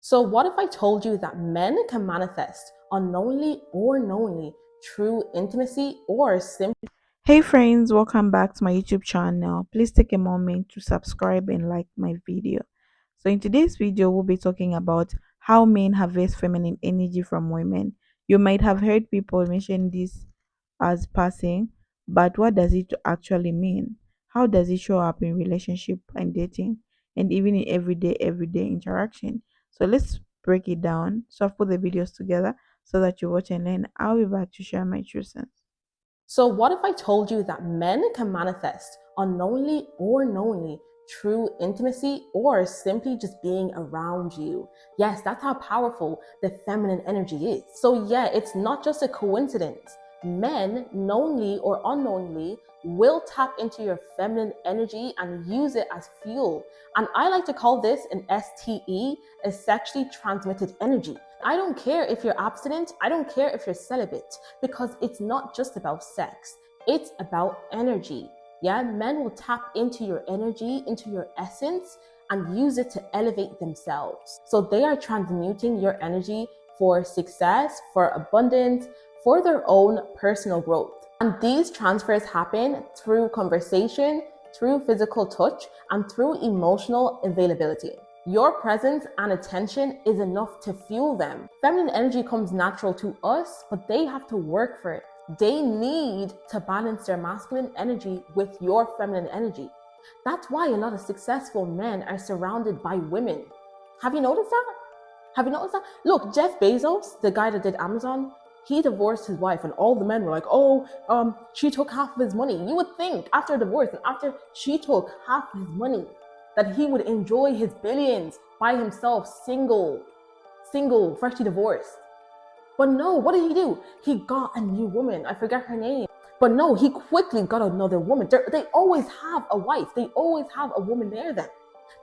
So, what if I told you that men can manifest unknowingly or knowingly true intimacy or simply? Hey friends, welcome back to my YouTube channel. Please take a moment to subscribe and like my video. So in today's video, we'll be talking about how men harvest feminine energy from women. You might have heard people mention this as passing, but what does it actually mean? How does it show up in relationship and dating and even in everyday interaction? So let's break it down. So I've put the videos together so that you watch and learn. I'll be back to share my true sense. So, what if I told you that men can manifest unknowingly or knowingly true intimacy or simply just being around you? Yes, that's how powerful the feminine energy is. So, yeah, it's not just a coincidence. Men, knowingly or unknowingly, will tap into your feminine energy and use it as fuel. And I like to call this an STE, a sexually transmitted energy. I don't care if you're abstinent, I don't care if you're celibate, because it's not just about sex, it's about energy. Yeah, men will tap into your energy, into your essence, and use it to elevate themselves. So they are transmuting your energy for success, for abundance, for their own personal growth. And these transfers happen through conversation, through physical touch, and through emotional availability. Your presence and attention is enough to fuel them. Feminine energy comes natural to us, but they have to work for it. They need to balance their masculine energy with your feminine energy. That's why a lot of successful men are surrounded by women. Have you noticed that? Have you noticed that? Look, Jeff Bezos, the guy that did Amazon, he divorced his wife, and all the men were like, she took half of his money. You would think after a divorce and after she took half his money that he would enjoy his billions by himself, single, freshly divorced. But no, what did he do? He got a new woman. I forget her name. But no, he quickly got another woman. They always have a wife. They always have a woman near them.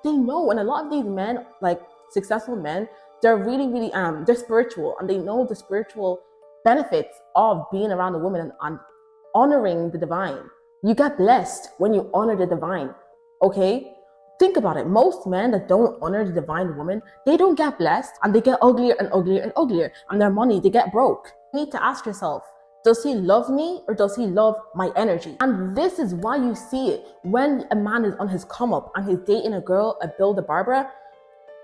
They know, and a lot of these men, like successful men, they're really, they're spiritual, and they know the spiritual benefits of being around a woman and honoring the divine. You get blessed when you honor the divine, okay? Think about it. Most men that don't honor the divine woman, they don't get blessed, and they get uglier and uglier and uglier. And their money, they get broke. You need to ask yourself, does he love me or does he love my energy? And this is why you see it. When a man is on his come up and he's dating a girl, a Bill the Barbara,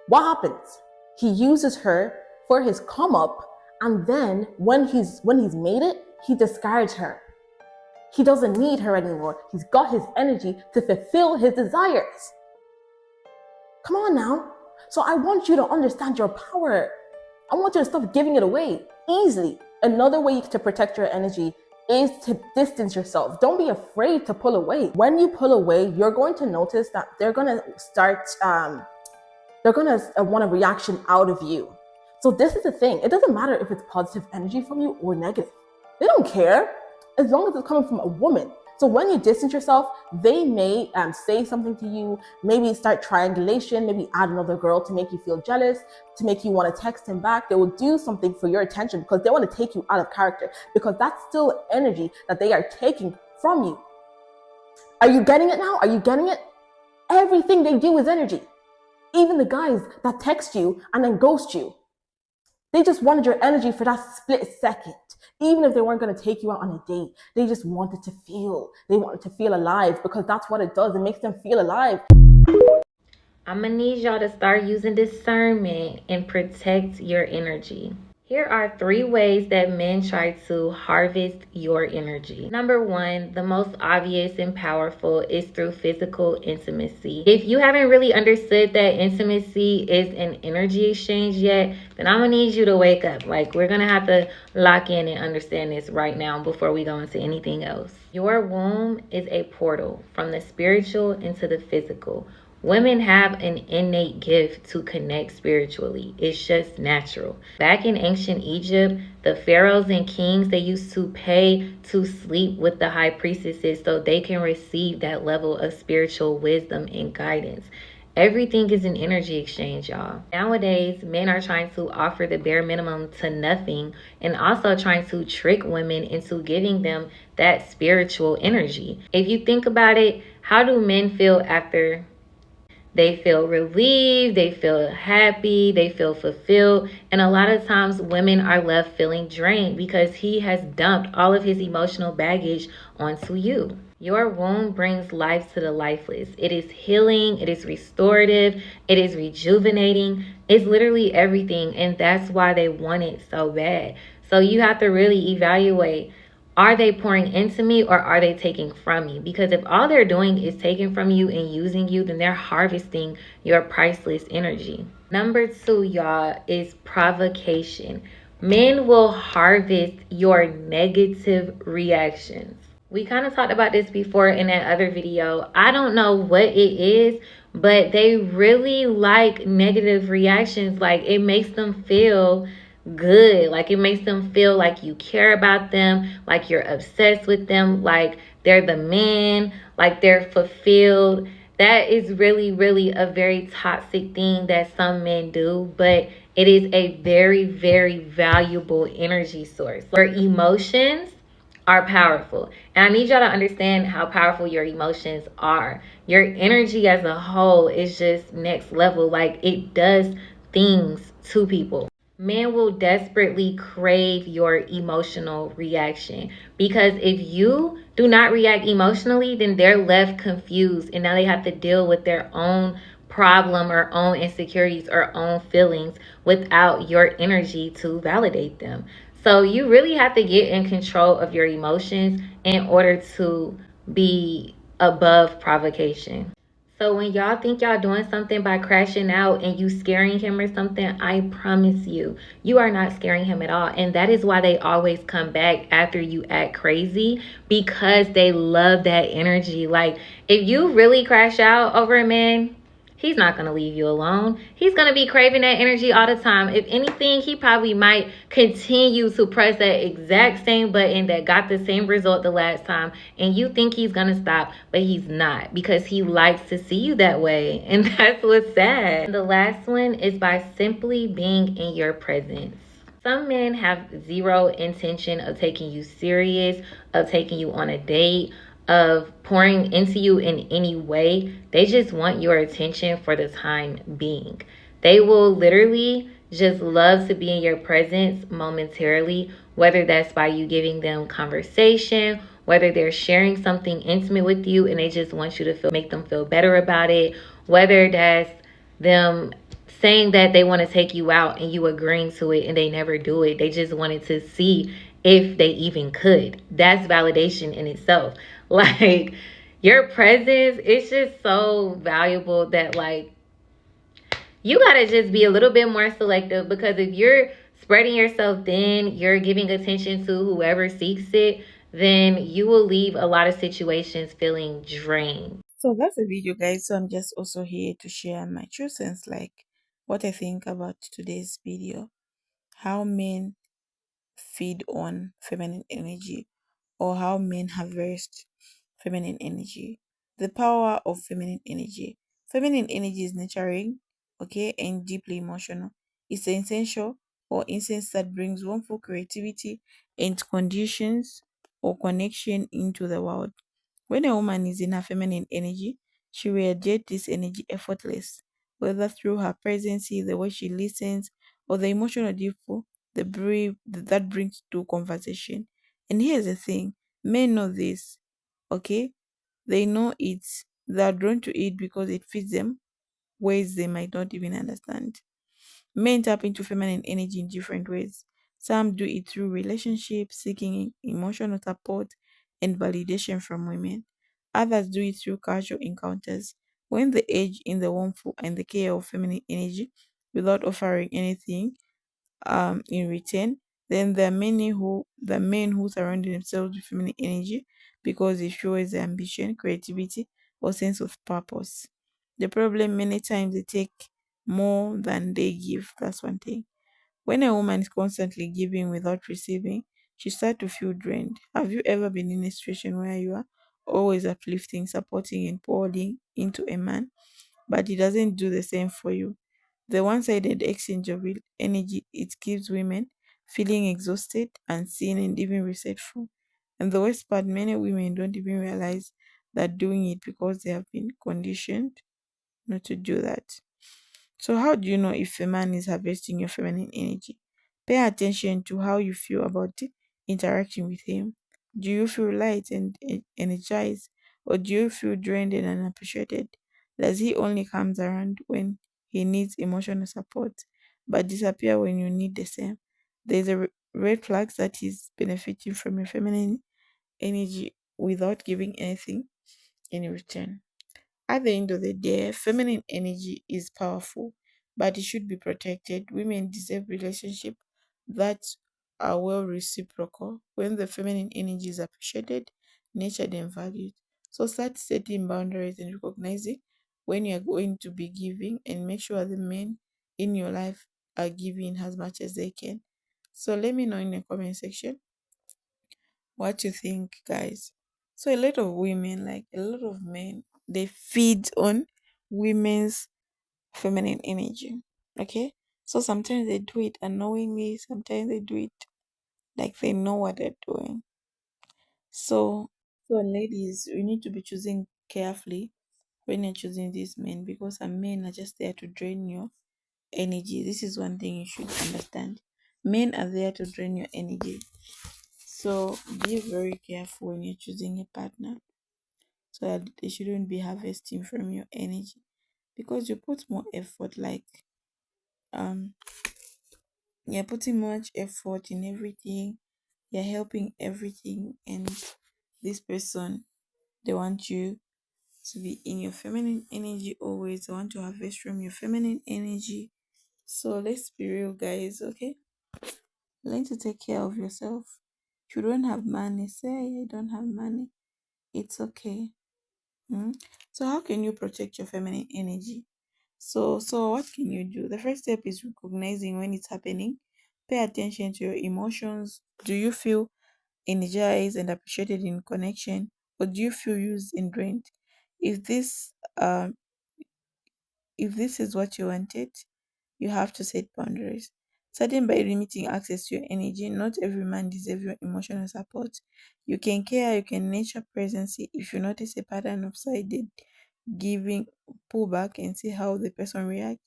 what happens? He uses her for his come up, and then when he's made it, he discards her. He doesn't need her anymore. He's got his energy to fulfill his desires. Come on now. So I want you to understand your power. I want you to stop giving it away easily. Another way to protect your energy is to distance yourself. Don't be afraid to pull away. When you pull away, you're going to notice that they're going to start, they're going to want a reaction out of you. So this is the thing. It doesn't matter if it's positive energy from you or negative. They don't care as long as it's coming from a woman. So when you distance yourself, they may say something to you, maybe start triangulation, maybe add another girl to make you feel jealous, to make you want to text him back. They will do something for your attention because they want to take you out of character, because that's still energy that they are taking from you. Are you getting it now? Are you getting it? Everything they do is energy. Even the guys that text you and then ghost you, they just wanted your energy for that split second. Even if they weren't going to take you out on a date, they just wanted to feel. They wanted to feel alive, because that's what it does. It makes them feel alive. I'm gonna need y'all to start using discernment and protect your energy. Here are 3 ways that men try to harvest your energy. Number 1, the most obvious and powerful, is through physical intimacy. If you haven't really understood that intimacy is an energy exchange yet, then I'm gonna need you to wake up. Like, we're gonna have to lock in and understand this right now before we go into anything else. Your womb is a portal from the spiritual into the physical. Women have an innate gift to connect spiritually. It's just natural. Back in ancient Egypt, the pharaohs and kings, they used to pay to sleep with the high priestesses so they can receive that level of spiritual wisdom and guidance. Everything is an energy exchange, y'all. Nowadays, men are trying to offer the bare minimum to nothing, and also trying to trick women into giving them that spiritual energy. If you think about it, how do men feel after They feel relieved, they feel happy, they feel fulfilled. And a lot of times women are left feeling drained because he has dumped all of his emotional baggage onto you. Your womb brings life to the lifeless. It is healing, it is restorative, it is rejuvenating. It's literally everything. And that's why they want it so bad. So you have to really evaluate, are they pouring into me or are they taking from me? Because if all they're doing is taking from you and using you, then they're harvesting your priceless energy. Number two, y'all, is provocation. Men will harvest your negative reactions. We kind of talked about this before in that other video. I don't know what it is, but they really like negative reactions. Like, it makes them feel good. Like, it makes them feel like you care about them, like you're obsessed with them, like they're the man, like they're fulfilled. That is really, really a very toxic thing that some men do, but it is a very, very valuable energy source. Your emotions are powerful. And I need y'all to understand how powerful your emotions are. Your energy as a whole is just next level. Like, it does things to people. Men will desperately crave your emotional reaction, because if you do not react emotionally, then they're left confused and now they have to deal with their own problem or own insecurities or own feelings without your energy to validate them. So you really have to get in control of your emotions in order to be above provocation. So when y'all think y'all doing something by crashing out and you scaring him or something, I promise you, you are not scaring him at all. And that is why they always come back after you act crazy, because they love that energy. Like, if you really crash out over a man, he's not going to leave you alone. He's going to be craving that energy all the time. If anything, he probably might continue to press that exact same button that got the same result the last time. And you think he's going to stop, but he's not, because he likes to see you that way. And that's what's sad. And the last one is by simply being in your presence. Some men have zero intention of taking you serious, of taking you on a date, of pouring into you in any way. They just want your attention for the time being. They will literally just love to be in your presence momentarily, whether that's by you giving them conversation, whether they're sharing something intimate with you and they just want you to feel, make them feel better about it, whether that's them saying that they want to take you out and you agreeing to it and they never do it. They just wanted to see if they even could. That's validation in itself. Like, your presence, it's just so valuable that, like, you gotta just be a little bit more selective, because if you're spreading yourself thin, you're giving attention to whoever seeks it, then you will leave a lot of situations feeling drained. So that's the video, guys. So I'm just also here to share my true sense, like what I think about today's video. How men feed on feminine energy, or how men harvest feminine energy. The power of feminine energy. Feminine energy is nurturing, okay, and deeply emotional. It's essential or incense that brings wonderful creativity and conditions or connection into the world. When a woman is in her feminine energy, she radiates this energy effortless, whether through her presence, the way she listens, or the emotional depth the brief that brings to conversation. And here's the thing, men know this, okay? They know it. They're drawn to it because it fits them ways they might not even understand. Men tap into feminine energy in different ways. Some do it through relationships, seeking emotional support and validation from women. Others do it through casual encounters, when they age in the warmth and the care of feminine energy without offering anything in return. Then there are many who the men who surround themselves with feminine energy because it shows their ambition, creativity, or sense of purpose. The problem, many times they take more than they give. That's one thing. When a woman is constantly giving without receiving, she starts to feel drained. Have you ever been in a situation where you are always uplifting, supporting, and pouring into a man, but he doesn't do the same for you? The one-sided exchange of energy, it keeps women feeling exhausted, unseen, and even resentful. And the worst part, many women don't even realize that doing it because they have been conditioned not to do that. So, how do you know if a man is harvesting your feminine energy? Pay attention to how you feel about interacting with him. Do you feel light and energized, or do you feel drained and unappreciated? Does he only comes around when he needs emotional support, but disappear when you need the same? There's a red flag that he's benefiting from your feminine energy without giving anything in return. At the end of the day, feminine energy is powerful, but it should be protected. Women deserve relationships that are well reciprocal. When the feminine energy is appreciated, nurtured, and valued. So start setting boundaries and recognizing when you are going to be giving, and make sure the men in your life are giving as much as they can. So let me know in the comment section what you think, guys. So a lot of women, like a lot of men, they feed on women's feminine energy. Okay? So sometimes they do it unknowingly, sometimes they do it like they know what they're doing. So ladies, we need to be choosing carefully when you're choosing these men, because some men are just there to drain your energy. This is one thing you should understand. Men are there to drain your energy. So be very careful when you're choosing a partner, so that they shouldn't be harvesting from your energy, because you put more effort, like um you're putting much effort in everything, you're helping everything, and this person, they want you to be in your feminine energy always. They want to harvest from your feminine energy. So let's be real, guys. Okay, learn to take care of yourself. If you don't have money, say I don't have money, it's okay. Mm. So how can you protect your feminine energy? So what can you do? The first step is recognizing when it's happening. Pay attention to your emotions. Do you feel energized and appreciated in connection, or do you feel used and drained? If this if this is what you wanted, you have to set boundaries. Starting by limiting access to your energy. Not every man deserves your emotional support. You can care, you can nurture presence. If you notice a pattern of sided giving, pull back and see how the person reacts.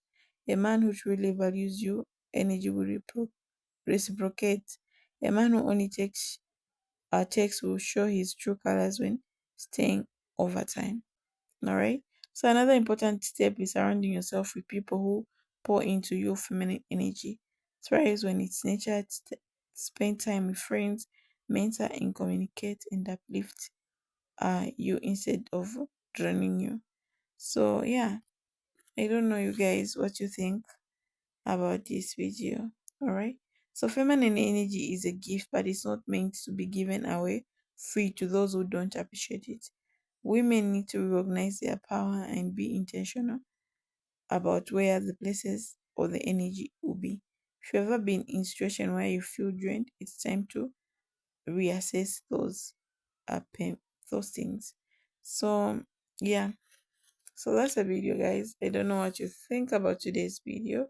A man who truly values you, energy will reciprocate. A man who only takes will show his true colors when staying over time. All right. So another important step is surrounding yourself with people who pour into your feminine energy. Thrives when it's nature. Spend time with friends, mentor and communicate and uplift you instead of draining you. So yeah, I don't know you guys what you think about this video. All right. So feminine energy is a gift, but it's not meant to be given away free to those who don't appreciate it. Women need to recognize their power and be intentional about where the places or the energy will be. If you've ever been in a situation where you feel drained, it's time to reassess those things. So yeah, so that's the video, guys. I don't know what you think about today's video.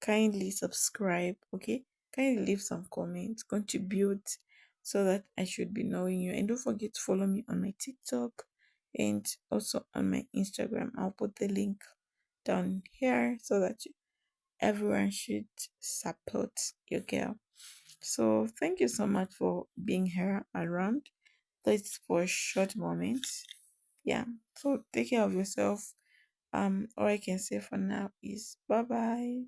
Kindly subscribe, okay? Kindly leave some comments, contribute, so that I should be knowing you. And don't forget to follow me on my TikTok and also on my Instagram. I'll put the link down here so that everyone should support your girl. So thank you so much for being here around. That's for a short moment. Yeah. So take care of yourself. All I can say for now is bye bye.